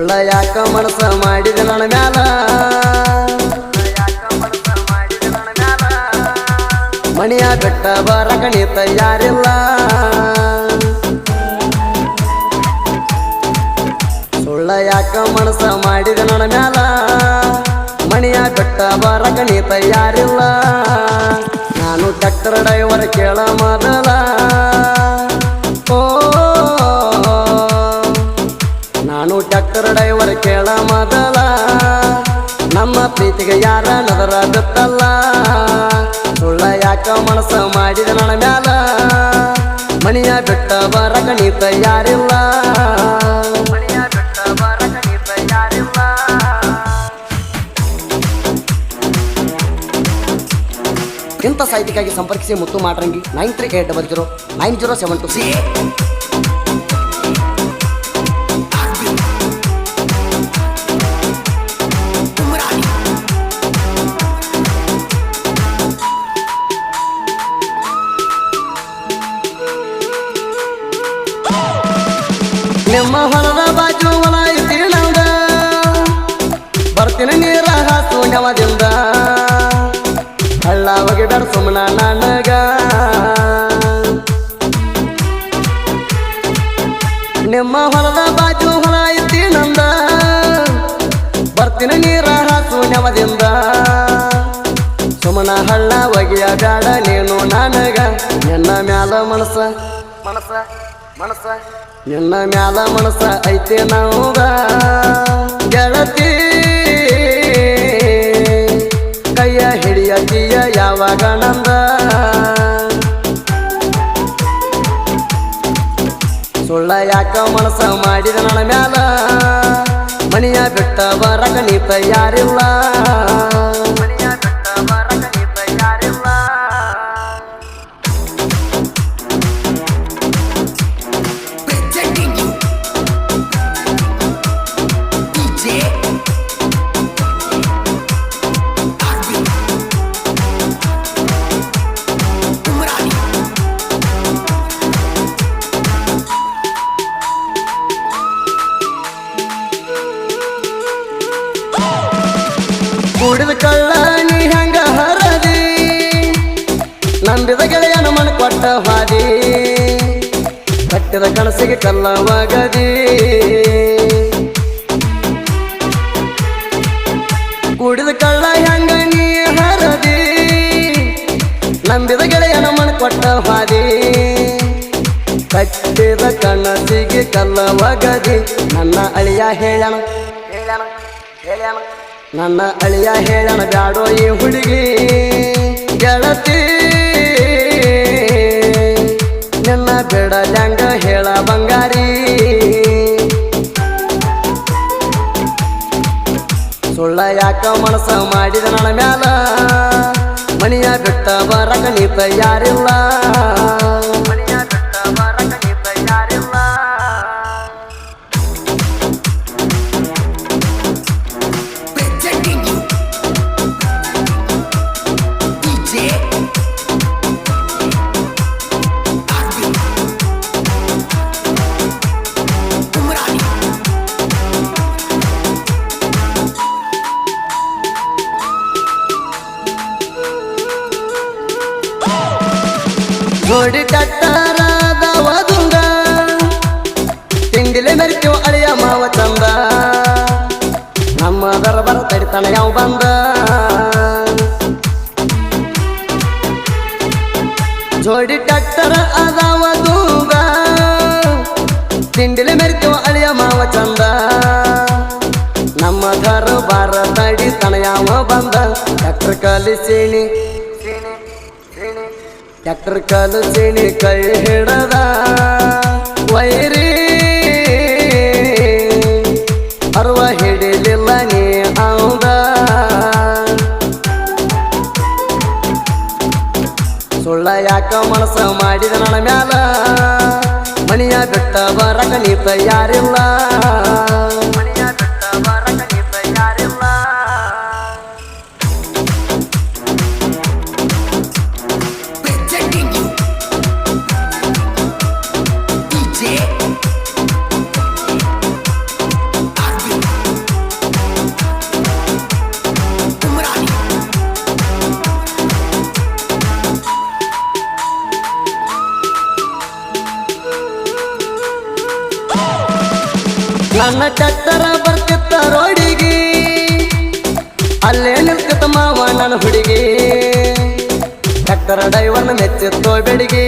ಸುಳ್ಳ ಯಾಕ ಮನಸ ಮಾಡಿದ ನನ್ನ ಮ್ಯಾಲ ಮಣಿಯ ಬೆಟ್ಟ ಬರಕ ನೀ ತಯಾರಿಲ್ಲ ಸುಳ್ಳ ಯಾಕ ಮನಸ ಮಾಡಿದ ನನ್ನ ಮ್ಯಾಲ ಮಣಿಯ ಬೆಟ್ಟ ಬರಕ ನೀ ತಯಾರಿಲ್ಲ ನಾನು ಟ್ರ್ಯಾಕ್ಟರ್ ಡ್ರೈವರ್ ಕೇಳ ಮೊದಲ ಓ ನಾನು ಟ್ರ್ಯಾಕ್ಟರ್ ಡ್ರೈವರ್ ಕೇಳ ಮೊದಲ ನಮ್ಮ ಪ್ರೀತಿಗೆ ಯಾರ ನದರ ಬಿತ್ತಲ್ಲ ಸುಳ್ಳ ಯಾಕ ಮನಸ ಮಾಡಿದ ನನ್ನ ಮ್ಯಾಲ ಮಣಿಯ ಬೆಟ್ಟ ಬರಕ ನೀ ತಯಾರಿಲ್ಲ ಮಣಿಯ ಬೆಟ್ಟ ಬರಕ ನೀ ತಯಾರಿಲ್ಲ ಇಂಥ ಸಾಹಿತ್ಯಕ್ಕಾಗಿ ಸಂಪರ್ಕಿಸಿ ಮುತ್ತು ಮಾಡ್ರಂಗಿ 9380090726 ನಿಮ್ಮ ಹೊಲದ ಬಾಜು ಹೊಲ ಐತಿ ನಂದ ಬರ್ತೀನಿ ನೀರ ಹಾಸು ನೆವದಿಂದ ಹಳ್ಳ ಒಗಿದಾರ ಸುಮ್ಮನ ನನಗ ನಿಮ್ಮ ಹೊಲದ ಬಾಜು ಹೊಲ ಐತಿ ನಂದ ಬರ್ತೀನಿ ನೀರ ಹಾಸು ನೆವದಿಂದ ಸುಮ್ಮನ ಹಳ್ಳ ಒಗಿಯ ಬ್ಯಾಡ ನೀನು ನನಗ ನಿನ್ನ ಮ್ಯಾಲ ಮನಸ ಮನಸ ಮನಸ ನಿನ್ನ ಮ್ಯಾಲ ಮನಸ ಐತೆ ನಾವುದ ಗೆಳತಿ ಕೈಯ ಹಿಡಿಯತೀಯ ಯಾವಾಗ ನಂದ ಸುಳ್ಳ ಯಾಕ ಮನಸ ಮಾಡಿದ ನನ್ನ ಮ್ಯಾಲ ಮಣಿಯ ಬೆಟ್ಟ ಬರಕ ನೀ ತಯಾರಿಲ್ಲ ಮಣಿಯ ಬೆಟ್ಟ ಬರಕ ನೀ ತಯಾರಿಲ್ಲ ಕುಡಿದ ಕಳ್ಳ ನೀ ಹೆಂಗ ಹರದಿ ನಂಬಿದ ಗೆಳೆಯನ ಮನ ಕೊಟ್ಟ ಹಾದಿ ಕಟ್ಟಿದ ಕನಸಿಗೆ ಕಲ್ಲವಾಗದಿ ಕುಡಿದ ಕಳ್ಳ ಹೆಂಗ ನೀ ಹರದಿ ನಂಬಿದ ಗೆಳೆಯನ ಮನ ಕೊಟ್ಟ ಹಾದಿ ಕಟ್ಟಿದ ಕನಸಿಗೆ ಕಲ್ಲವಾಗದಿ ನನ್ನ ಅಳಿಯ ಹೇಳಣ ಹೇಳಣ ಹೇಳಣ ನನ್ನ ಅಳಿಯ ಹೇಳಣ ಬ್ಯಾಡೋ ಈ ಹುಡುಗಿ ಗೆಳತಿ ನಿನ್ನ ಬಿಡಲ್ಯಾಂಗ ಹೇಳ ಬಂಗಾರಿ ಸುಳ್ಳ ಯಾಕ ಮನಸ ಮಾಡಿದ ನನ್ನ ಮ್ಯಾಲ ಮಣಿಯ ಬೆಟ್ಟ ಬರಕ ನೀ ತಯಾರಿಲ್ಲ ಮಣಿಯ ಬೆಟ್ಟ ಬರಕ ನೀ ತಯಾರಿಲ್ಲ ನೋಡಿ ಟ್ರ್ಯಾಕ್ಟರದವದುಂಗ ತಿಂಡಿಲೆ ಮೆರಿಕೆವ ಅಳಿಯ ಮಾವ ಚಂದ ನಮ್ಮ ದರಬರ ತಡಿತಾನ ಯಾವ ಬಂದ ಜೋಡಿ ಟ್ರ್ಯಾಕ್ಟರ್ ಅದವದುಂಗ ತಿಂಡಿಲೆ ಮೆರಿಕೆವ ಅಳಿಯ ಮಾವ ಚಂದ ನಮ್ಮ ದರಬರ ತಡಿತಾನ ಯಾವ ಬಂದ ಟ್ರ್ಯಾಕ್ಟರ್ ಕಲಿಸೀನಿ ಟ್ರ್ಯಾಕ್ಟರ್ ಕಲಿಸೀನಿ ಕೈ ಹಿಡದ ವೈರಿ ಅರ್ವ ಹಿಡಿಲಿಲ್ಲ ನೀ ಹೌದ ಸುಳ್ಳ ಯಾಕ ಮನಸ ಮಾಡಿದ ನನ್ನ ಮ್ಯಾಲ ಮಣಿಯ ಬೆಟ್ಟ ಬರಕ ನೀ ತಯಾರಿಲ್ಲ ಮಣಿಯ ಬೆಟ್ಟ ಬರಕ ನೀ ತಯಾರಿಲ್ಲ DJ ನನ್ನ ಟ್ಯಾಕ್ಟರ ಬರ್ತಿತ್ತ ರೋಡಿಗೆ ಅಲ್ಲೇ ನಿಲ್ತಿತ್ತ ಮಾವ ನನ್ನ ಹುಡುಗಿ ಟ್ಯಾಕ್ಟರ ಡ್ರೈವರ್ನ ಮೆಚ್ಚಿತ್ತೋ ಬೆಡಿಗೆ